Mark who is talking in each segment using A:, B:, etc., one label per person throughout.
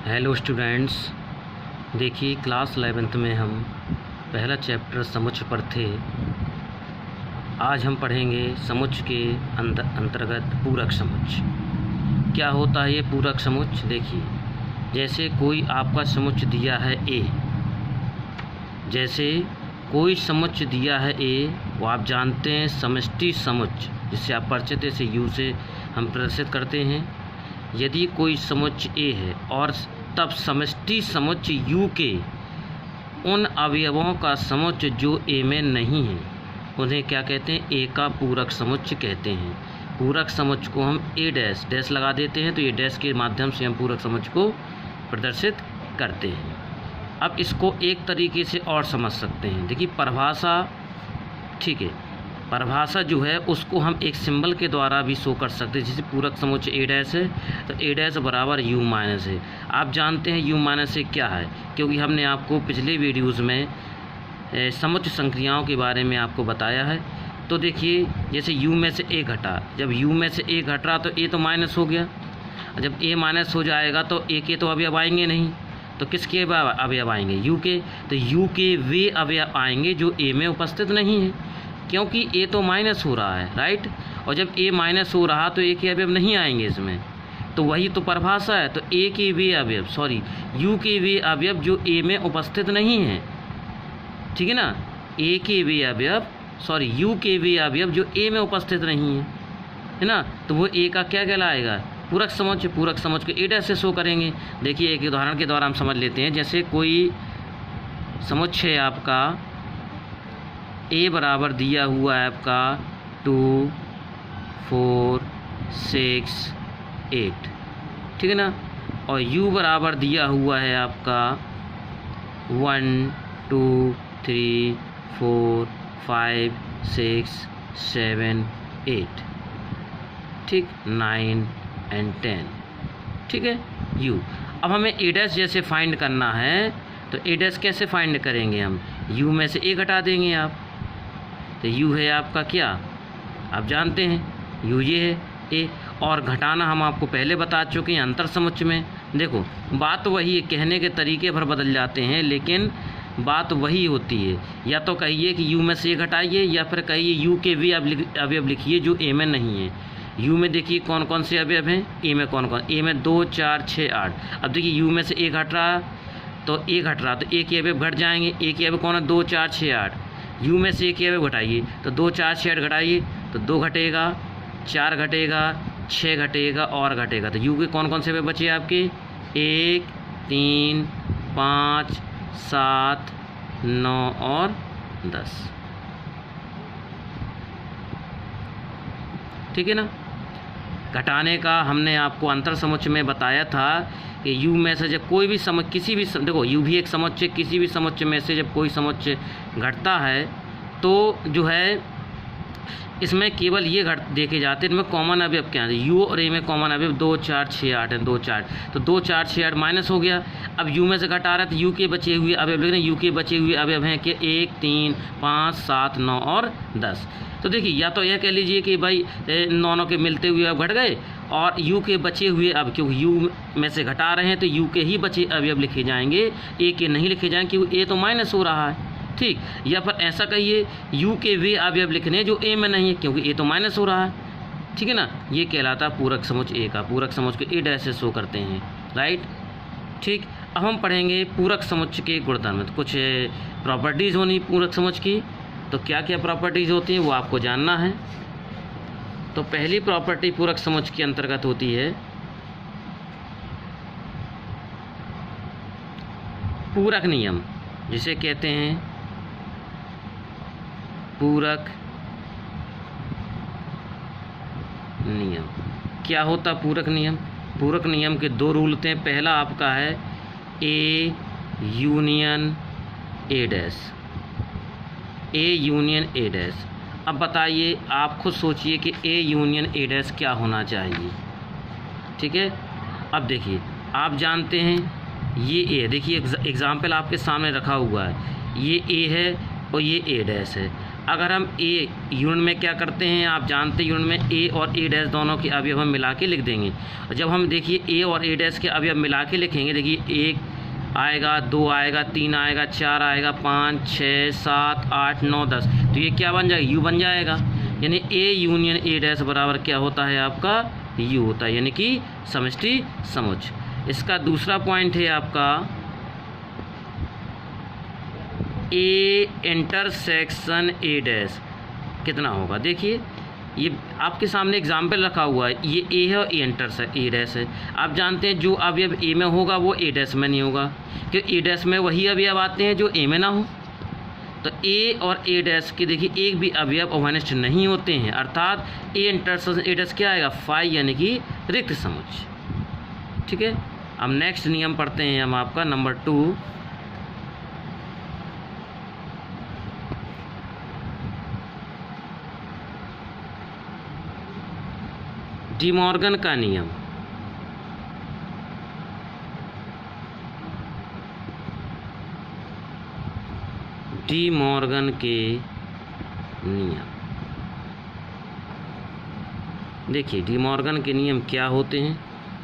A: Hello students, देखिए class 11th में हम पहला चैप्टर समुच्चय पर थे। आज हम पढ़ेंगे समुच्चय के अंतर्गत पूरक समुच्चय। क्या होता है ये पूरक समुच्चय? देखिए, जैसे कोई आपका समुच्चय दिया है ए, जैसे कोई समुच्चय दिया है ए, वो आप जानते हैं समष्टि समुच्चय, जिससे आप परिचित हैं, इसे यू से हम प्रदर्शित करते हैं। यदि कोई समुच्चय ए है और तब समष्टि समुच्चय यू के उन अवयवों का समुच्चय जो ए में नहीं है, उन्हें क्या कहते हैं? ए का पूरक समुच्चय कहते हैं। पूरक समुच्चय को हम ए डैश लगा देते हैं, तो ये डैश के माध्यम से हम पूरक समुच्चय को प्रदर्शित करते हैं। अब इसको एक तरीके से और समझ सकते हैं। देखिए परिभाषा, ठीक है, परिभाषा जो है उसको हम एक सिंबल के द्वारा भी शो कर सकते हैं। जैसे पूरक समुच्चय ए डैश है तो ए डैश बराबर यू माइनस है। आप जानते हैं यू माइनस ए क्या है, क्योंकि हमने आपको पिछले वीडियोज़ में समुच्चय संक्रियाओं के बारे में आपको बताया है। तो देखिए, जैसे यू में से ए घटा, जब यू में से ए घट रहा तो ए तो माइनस हो गया। जब ए माइनस हो जाएगा तो ए के तो अवयव आएंगे नहीं, तो किसके अवयव आएंगे? यू के। तो यू के वे अवयव आएंगे जो ए में उपस्थित नहीं है, क्योंकि ए तो माइनस हो रहा है, राइट। और जब ए माइनस हो रहा तो ए के अवयव नहीं आएंगे इसमें, तो वही तो परिभाषा है। तो ए के वे अवयव, यू के वे अवयव जो ए में उपस्थित नहीं है, ठीक है ना। ए के वे अवयव, यू के वे अवयव जो ए में उपस्थित नहीं है ना, तो वो ए का क्या कहलाएगा? पूरक समुच्चय। पूरक समुच्चय को ए डैश से शो करेंगे। देखिए एक उदाहरण के द्वारा हम समझ लेते हैं। जैसे कोई समुच्चय आपका ए बराबर दिया हुआ है आपका 2, 4, 6, 8, ठीक है ना, और यू बराबर दिया हुआ है आपका 1, 2, 3, 4, 5, 6, 7, 8, ठीक, 9 और 10, ठीक है, यू। अब हमें ए डैश जैसे फाइंड करना है, तो ए डैश कैसे फाइंड करेंगे हम? यू में से ए घटा देंगे आप, तो यू है आपका क्या, आप जानते हैं यू ये है ए, और घटाना हम आपको पहले बता चुके हैं अंतर समुच्चय में। देखो बात तो वही है, कहने के तरीके भर बदल जाते हैं, लेकिन बात वही होती है। या तो कहिए कि यू में से ए घटाइए, या फिर कहिए यू के वे अवयव लिखिए जो ए में नहीं है। यू में देखिए कौन कौन से अवयव हैं, ए में कौन कौन? ए में 2, 4, 6, 8। अब देखिए यू में से ए घट रहा तो ए घट रहा, तो ए के अवयव घट जाएंगे। ए के अवयव कौन है? 2, 4, 6, 8। यू में से ए के अवयव घटाइए, तो 2, 4, 6, 8 घटाइए, तो 2 घटेगा, 4 घटेगा, 6 घटेगा और घटेगा। तो यू के कौन कौन से अवयव बचे आपके? 1, 3, 5, 7, 9 और 10, ठीक है ना। घटाने का हमने आपको अंतर समुच्चय में बताया था कि यू में से जब कोई भी किसी भी देखो यू भी एक समुच्चय, किसी भी समुच्चय में से जब कोई समुच्चय घटता है तो जो है इसमें केवल ये देखे जाते हैं, इनमें कॉमन अवयव क्या है? यू और ए में कॉमन अवयव 2, 4, 6, 8 है। 2, 4, तो 2, 4, 6, 8 माइनस हो गया। अब यू में से घटा रहा है तो यू के बचे हुए अवयव लिख रहे हैं। यू के बचे हुए अवयव हैं कि 1, 3, 5, 7, 9 और 10। तो देखिए, या तो यह कह लीजिए कि भाई 9 के मिलते हुए अब घट गए, और यू के बचे हुए, अब क्योंकि यू में से घटा रहे हैं तो यू के ही बचे अवयव लिखे जाएंगे, ए के नहीं लिखे जाएंगे क्योंकि ए तो माइनस हो रहा है, ठीक। या फिर ऐसा कहिए यू के वे अवयव लिखने जो ए में नहीं है क्योंकि ए तो माइनस हो रहा है, ठीक है ना। ये कहलाता पूरक समुच्चय ए का। पूरक समुच्चय को ए डैश से शो करते हैं, राइट, ठीक। अब हम पढ़ेंगे पूरक समुच्चय के गुणधर्म। तो कुछ प्रॉपर्टीज़ होनी पूरक समुच्चय की, तो क्या क्या प्रॉपर्टीज़ होती हैं वो आपको जानना है। तो पहली प्रॉपर्टी पूरक समुच्चय के अंतर्गत होती है पूरक नियम, जिसे कहते हैं पूरक नियम। क्या होता पूरक नियम? पूरक नियम के 2 रूल होते हैं। पहला आपका है A union A dash, A union A dash. अब बताइए, आप खुद सोचिए कि ए यूनियन ए डैश क्या होना चाहिए, ठीक है। अब देखिए, आप जानते हैं ये ए, देखिए एग्जाम्पल आपके सामने रखा हुआ है, ये ए है और ये ए डैश है। अगर हम ए यूनिट में क्या करते हैं, आप जानते हैं यूनिट में ए और ए डैश दोनों के अवयव हम मिला के लिख देंगे। और जब हम देखिए ए और ए डैश के अवयव मिला के लिखेंगे, देखिए 1 आएगा, 2 आएगा, 3 आएगा, 4 आएगा, 5 6 7 8 9 10, तो ये क्या बन जाएगा, यू बन जाएगा। यानी ए यूनियन ए डैश बराबर क्या होता है आपका, यू होता है, यानी कि समष्टि समुच्चय। इसका दूसरा पॉइंट है आपका ए इंटरसेक्शन ए डैश कितना होगा। देखिए ये आपके सामने एग्जाम्पल रखा हुआ है, ये ए है और ए डैश है। आप जानते हैं जो अवयव ए में होगा वो ए डैश में नहीं होगा, क्योंकि ए डैश में वही अवयव आते हैं जो ए में ना हो। तो ए और ए डैश के देखिए एक भी अवयव अवनिष्ठ नहीं होते हैं, अर्थात ए इंटरसेक्शन ए डैश क्या आएगा, फाई, यानी कि रिक्त समुच्चय। ठीक है, अब नेक्स्ट नियम पढ़ते हैं हम आपका नंबर 2। डी मॉर्गन का नियम। डी मॉर्गन के नियम, देखिए डी मॉर्गन के नियम क्या होते हैं।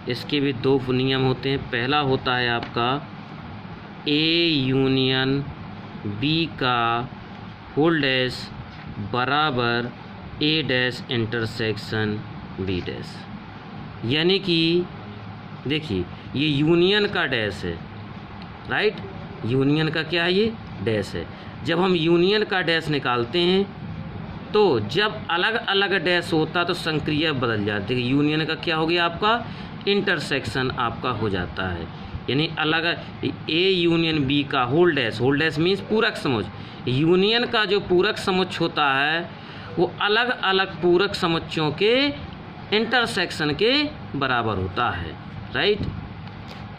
A: इसके भी 2 नियम होते हैं। पहला होता है आपका ए यूनियन बी का होल डैश बराबर A dash intersection B dash, यानी कि देखिए ये यूनियन का डैश है, राइट, यूनियन का क्या है, ये डैश है। जब हम यूनियन का डैश निकालते हैं तो जब अलग अलग डैश होता तो संक्रिया बदल जाती है। यूनियन का क्या हो गया आपका, इंटरसेक्शन आपका हो जाता है, यानी अलग ए यूनियन बी का होल डैश मीन्स पूरक समुच्चय। यूनियन का जो पूरक समुच्चय होता है वो अलग अलग पूरक समुच्चयों के इंटरसेक्शन के बराबर होता है, राइट।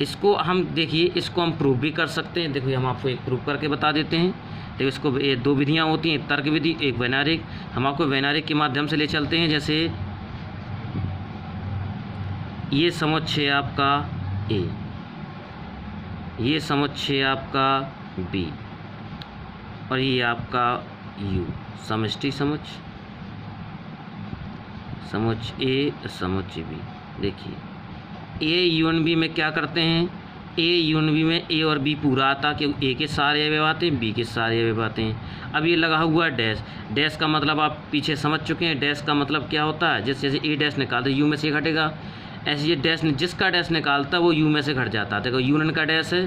A: इसको हम देखिए, इसको हम प्रूव भी कर सकते हैं। देखिए हम आपको एक प्रूव करके बता देते हैं। तो इसको ये 2 विधियाँ होती हैं, तर्क विधि, एक वैनारिक। हम आपको वैनारिक के माध्यम से ले चलते हैं। जैसे ये समुच्चय आपका ए, ये समुच्चय आपका बी और ये आपका यू, समष्टि समुच्चय, समुच्चय ए समुच्चय बी। देखिए ए यूनियन बी में क्या करते हैं, ए यूनियन बी में ए और बी पूरा आता, क्योंकि ए के सारे अवयव आते हैं, बी के सारे अवयव आते हैं। अब ये लगा हुआ डैश, डैश का मतलब आप पीछे समझ चुके हैं। डैश का मतलब क्या होता है, जैसे ए डैश निकालते यू में से घटेगा, ऐसे ये डैश जिसका डैश निकालता है वो यू में से घट जाता है। देखो यूनियन का डैश है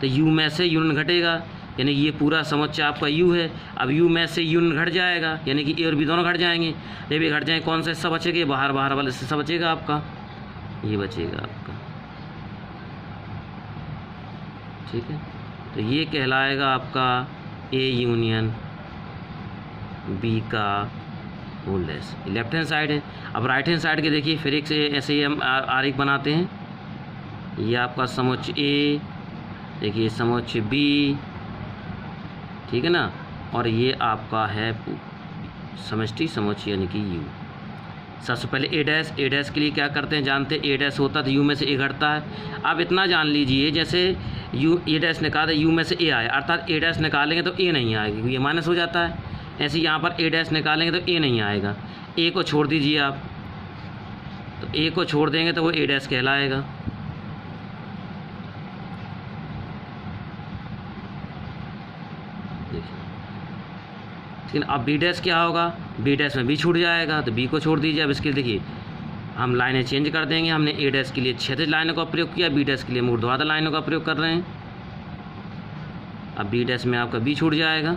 A: तो यू में से यूनियन घटेगा, यानी ये पूरा समुच्चय आपका यू है। अब यू में से यूनियन घट जाएगा, यानी कि ए और बी दोनों घट जाएंगे। जब ये घट जाएंगे कौन सा हिस्सा बचेगा, बाहर वाले हिस्सा बचेगा आपका, ये बचेगा आपका, ठीक है। तो ये कहलाएगा आपका ए यूनियन बी का whole dash. Left hand side है। अब राइट हैंड साइड के देखिए फिर एक से ऐसे ही हम आरेख बनाते हैं। ये आपका समुच्चय ए, देखिए समुच्चय बी, ठीक है ना, और ये आपका है समष्टि समुच्चय यानी कि यू। सबसे पहले ए डैश के लिए क्या करते हैं जानते हैं, ए डैश होता है तो यू में से ए घटता है। अब इतना जान लीजिए, जैसे यू ए डैश निकाले यू में से ए आए, अर्थात ए डैश निकालेंगे तो ए नहीं आएगा क्योंकि ये माइनस हो जाता है। ऐसे यहाँ पर ए डैश निकालेंगे तो ए नहीं आएगा, ए को छोड़ दीजिए आप, तो ए को छोड़ देंगे तो वो ए डैश कहलाएगा। लेकिन अब बी डैश क्या होगा, बी डैश में बी छूट जाएगा तो बी को छोड़ दीजिए। अब इसके लिए देखिए हम लाइनें चेंज कर देंगे। हमने ए डैश के लिए क्षैतिज लाइनों का प्रयोग किया, बी डैश के लिए हम ऊर्ध्वाधर लाइनों का प्रयोग कर रहे हैं। अब बी डैश में आपका बी छूट जाएगा,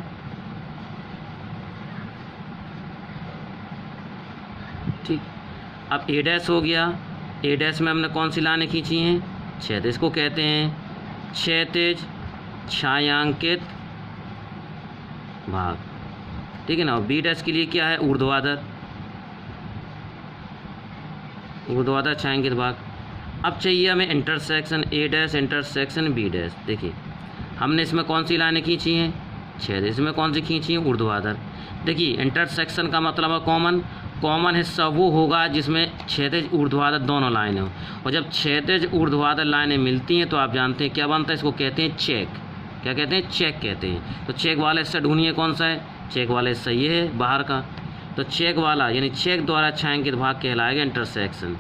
A: ठीक। अब ए डैश हो गया, ए डैश में हमने कौन सी लाइनें खींची हैं, क्षैतिज, इसको कहते हैं क्षैतिज छायांकित भाग, ठीक है ना। बी डैश के लिए क्या है, ऊर्ध्वाधर छायांकित भाग। अब चाहिए हमें intersection A dash intersection B dash. देखिए हमने इसमें कौन सी लाइनें खींची हैं, क्षैतिज, इसमें कौन सी खींची हैं, ऊर्ध्वाधर। देखिए इंटरसेक्शन का मतलब है कॉमन हिस्सा वो होगा जिसमें क्षैतिज ऊर्ध्वाधर दोनों लाइनें हों। और जब क्षैतिज ऊर्ध्वाधर लाइनें मिलती हैं तो आप जानते हैं क्या बनता है, इसको कहते हैं चेक। क्या कहते हैं, चेक कहते हैं। तो चेक वाला हिस्सा ढूंढिए कौन सा है, चेक वाला हिस्सा ये है बाहर का, तो चेक वाला यानी चेक द्वारा छायांकित भाग कहलाएगा इंटरसेक्शन।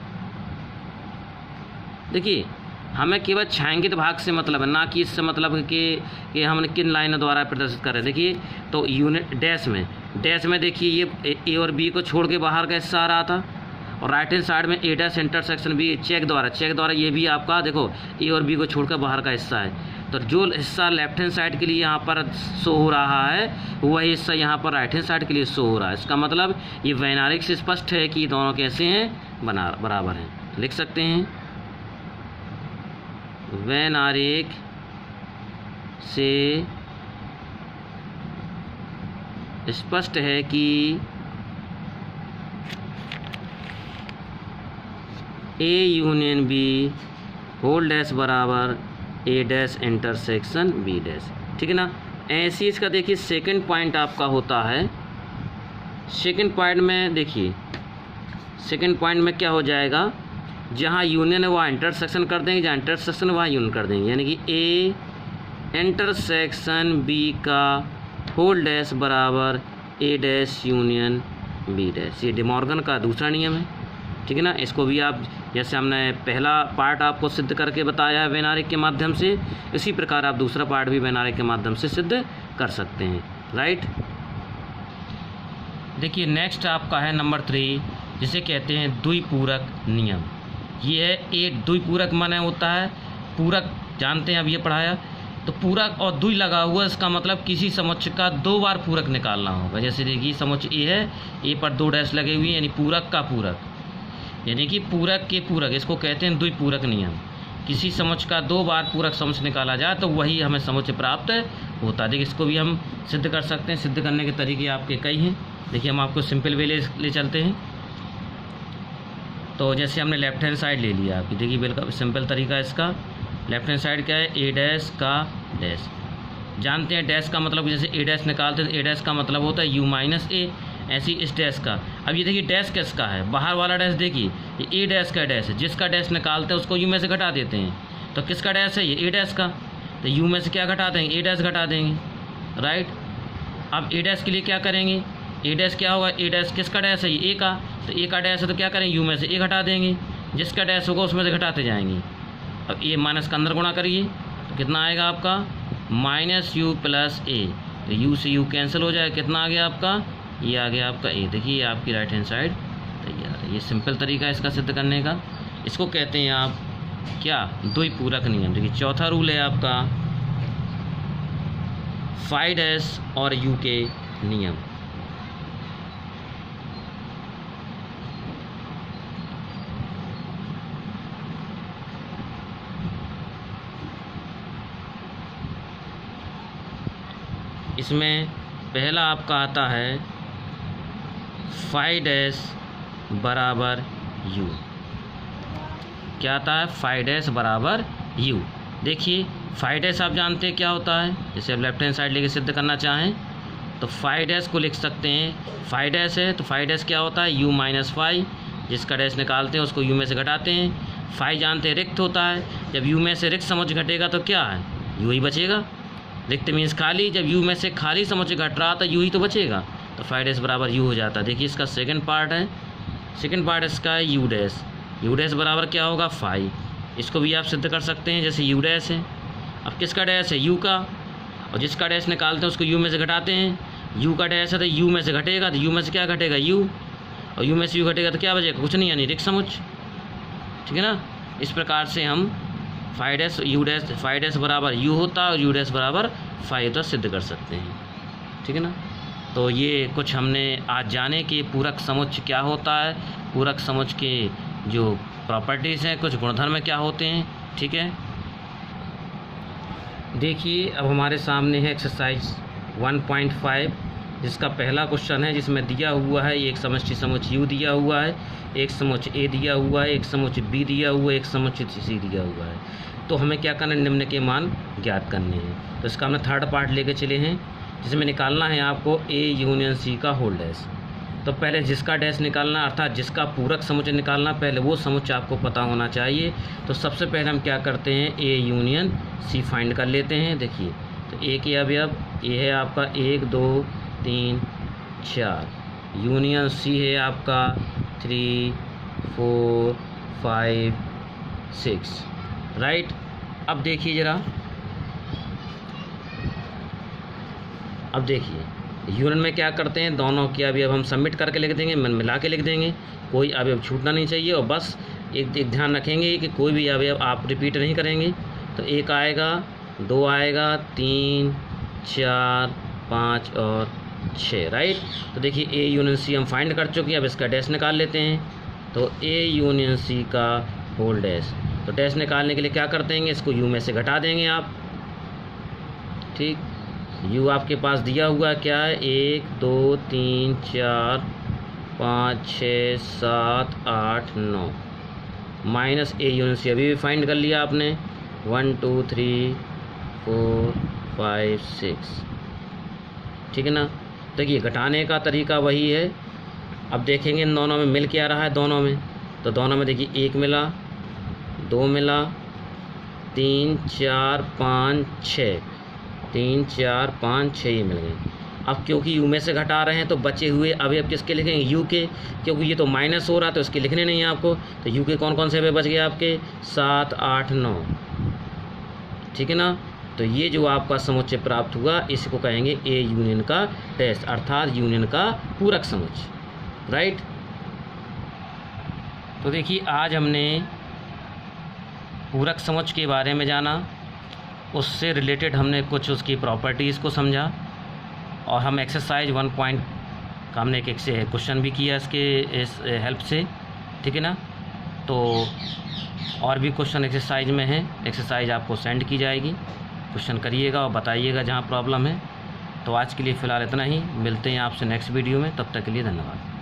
A: देखिए हमें केवल छायांकित भाग से मतलब है, ना कि इससे मतलब है कि हमने किन लाइनों द्वारा प्रदर्शित कर रहे हैं। देखिए तो यूनिट डैश में देखिए ये ए और बी को छोड़ के बाहर का हिस्सा आ रहा था, और राइट हैंड साइड में ए डैश इंटरसेक्शन बी चेक द्वारा ये भी आपका देखो ए और बी को छोड़कर बाहर का हिस्सा है। तो जो हिस्सा लेफ्ट हैंड साइड के लिए यहाँ पर शो हो रहा है वही हिस्सा यहाँ पर राइट हैंड साइड के लिए शो हो रहा है। इसका मतलब ये वैनारिक से स्पष्ट है कि दोनों कैसे हैं, बराबर हैं। लिख सकते हैं वैनारिक से स्पष्ट है कि A union B whole dash बराबर A dash intersection B dash, ठीक है ना। ऐसी इसका देखिए सेकंड पॉइंट आपका होता है। सेकंड पॉइंट में देखिए सेकंड पॉइंट में क्या हो जाएगा, जहाँ यूनियन है वहाँ इंटरसेक्शन कर देंगे, जहाँ इंटरसेक्शन वहाँ यूनियन कर देंगे, यानी कि ए इंटरसेक्शन बी का होल डैश बराबर A dash union B dash. ये डिमॉर्गन का दूसरा नियम है, ठीक है ना। इसको भी आप जैसे हमने पहला पार्ट आपको सिद्ध करके बताया है वैनारिक के माध्यम से, इसी प्रकार आप दूसरा पार्ट भी वैनारिक के माध्यम से सिद्ध कर सकते हैं, राइट। देखिए नेक्स्ट आपका है नंबर 3, जिसे कहते हैं द्विपूरक नियम। ये है एक द्विपूरक माने होता है पूरक, जानते हैं अब ये पढ़ाया। तो पूरक और द्वि लगा हुआ, इसका मतलब किसी समुच्चय का 2 बार पूरक निकालना होगा। जैसे देखिए समुच्चय ए है, ए पर 2 डैश लगे हुए हैं, यानी पूरक का पूरक, यानी कि पूरक के पूरक, इसको कहते हैं द्विपूरक नियम। किसी समुच्चय का 2 बार पूरक समुच्चय निकाला जाए तो वही हमें समुच्चय प्राप्त होता है। देखिए इसको भी हम सिद्ध कर सकते हैं। सिद्ध करने के तरीके आपके कई हैं। देखिए हम आपको सिंपल वे ले चलते हैं। तो जैसे हमने लेफ्ट हैंड साइड ले लिया आपकी, देखिए बिल्कुल सिंपल तरीका इसका। लेफ्ट हैंड साइड क्या है, ए डैश का डैश। जानते हैं डैश का मतलब, जैसे ए डैश निकालते हैं तो ए डैश का मतलब होता है यू माइनस ए, ऐसी इस डैश का। अब ये देखिए डैश किसका है, बाहर वाला डैश देखिए ये ए डैश का डैश है। जिसका डैश निकालते हैं उसको यू में से घटा देते हैं, तो किसका डैश है, ये ए डैश का। तो यू में से क्या घटा देंगे, ए डैश घटा देंगे, राइट। अब ए डैश के लिए क्या करेंगे, ए डैश क्या होगा, ए डैश किसका डैश है, ये ए का। तो ए का डैश है तो क्या करेंगे, यू में से ए घटा देंगे, जिसका डैश होगा उसमें से घटाते जाएंगे। अब ए माइनस का अंदर गुणा करिए तो कितना आएगा आपका, माइनस यू प्लस ए। तो यू से यू कैंसिल हो जाए, कितना आ गया आपका, ये आ गया आपका ए। देखिए आपकी राइट हैंड साइड तैयार है। ये सिंपल तरीका है इसका सिद्ध करने का। इसको कहते हैं आप क्या, द्विपूरक नियम। देखिए चौथा रूल है आपका फाई डैश और यू के नियम। इसमें पहला आपका आता है फाई डैश बराबर यू। क्या आता है, फाई डैश बराबर यू। देखिए फाई डैश आप जानते हैं क्या होता है, जैसे आप लेफ्ट हैंड साइड लेके सिद्ध करना चाहें तो फाई डैश को लिख सकते हैं। फाई डैश है तो फाई डैश क्या होता है, यू माइनस फाई। जिसका डैश निकालते हैं उसको यू में से घटाते हैं। फाई जानते हैं रिक्त होता है, जब यू में से रिक्त समुच्चय घटेगा तो क्या है, यू ही बचेगा। रिक्त मीन्स खाली, जब यू में से खाली समुच्चय घट रहा था यू ही तो बचेगा, तो फाई डैश बराबर यू हो जाता है। देखिए इसका सेकंड पार्ट है, सेकंड पार्ट इसका है यू डैश। यू डैश बराबर क्या होगा, फाई। इसको भी आप सिद्ध कर सकते हैं, जैसे यू डैश है, अब किसका डैश है, यू का, और जिसका डैश निकालते हैं उसको यू में से घटाते हैं। यू का डैश है तो यू में से घटेगा, तो यू में से क्या घटेगा, यू, और यू में से यू घटेगा तो क्या बचेगा, कुछ नहीं, यानी रिक्त समुच्चय, ठीक है ना। इस प्रकार से हम phi dash U dash, phi dash बराबर यू होता है और यू डैश बराबर फाई होता सिद्ध कर सकते हैं, ठीक है ना। तो ये कुछ हमने आज जाने कि पूरक समुच्चय क्या होता है, पूरक समुच्चय के जो प्रॉपर्टीज़ हैं, कुछ गुणधर्म क्या होते हैं, ठीक है। देखिए अब हमारे सामने है एक्सरसाइज 1.5, जिसका पहला क्वेश्चन है, जिसमें दिया हुआ है एक समष्टि समुच्चय यू दिया हुआ है, एक समुच्चय ए दिया हुआ है, एक समुच्चय बी दिया हुआ है, एक समुच्चय सी दिया हुआ है। तो हमें क्या करना है, निम्न के मान ज्ञात करने हैं। तो इसका हमने थर्ड पार्ट लेके चले हैं, जिसमें निकालना है आपको ए यूनियन सी का होल डैश। तो पहले जिसका डैश निकालना, अर्थात जिसका पूरक समुच्चय निकालना, पहले वो समुच्चय आपको पता होना चाहिए। तो सबसे पहले हम क्या करते हैं, ए यूनियन सी फाइंड कर लेते हैं। देखिए तो ए के अवयव, ए है आपका 1 2 3 4, यूनियन सी है आपका 3 4 5 6, राइट। अब देखिए ज़रा, अब देखिए यूनियन में क्या करते हैं, दोनों की अभी अब हम सबमिट करके लिख देंगे, मिला के लिख देंगे, कोई अवयव छूटना नहीं चाहिए। और बस एक ध्यान रखेंगे कि कोई भी अवयव आप रिपीट नहीं करेंगे। तो 1 आएगा, 2 आएगा, 3 4 5 और 6, राइट। तो देखिए ए यूनियन सी हम फाइंड कर चुके हैं, अब इसका डैश निकाल लेते हैं। तो ए यूनियन सी का होल डैश, तो डैश निकालने के लिए क्या करते हैं, इसको यू में से घटा देंगे आप, ठीक। यू आपके पास दिया हुआ क्या है, 1 2 3 4 5 6 7 8 9, माइनस ए यूनियन सी अभी भी फाइंड कर लिया आपने, 1 2 3 4 5 6, ठीक है ना। देखिए घटाने का तरीका वही है। अब देखेंगे इन दोनों में मिल क्या रहा है, दोनों में, तो दोनों में देखिए 1 मिला, 2 मिला, 3 4 5 6, 3 4 5 6 ये मिल गए। अब क्योंकि यू में से घटा रहे हैं तो बचे हुए अवयव किसके लिखेंगे, यू के, क्योंकि ये तो माइनस हो रहा है तो इसके लिखने नहीं है आपको। तो यू के कौन कौन से अवयव बच गए आपके, 7 8 9, ठीक है ना। तो ये जो आपका समुच्चय प्राप्त हुआ इसको कहेंगे ए यूनियन का टेस्ट, अर्थात यूनियन का पूरक समुच्चय, राइट। तो देखिए आज हमने पूरक समुच्चय के बारे में जाना, उससे रिलेटेड हमने कुछ उसकी प्रॉपर्टीज़ को समझा, और हम एक्सरसाइज 1 पॉइंट का हमने एक क्वेश्चन भी किया इसके इस हेल्प से, ठीक है ना। तो और भी क्वेश्चन एक्सरसाइज में है, एक्सरसाइज आपको सेंड की जाएगी, क्वेश्चन करिएगा और बताइएगा जहाँ प्रॉब्लम है। तो आज के लिए फ़िलहाल इतना ही, मिलते हैं आपसे नेक्स्ट वीडियो में, तब तक के लिए धन्यवाद।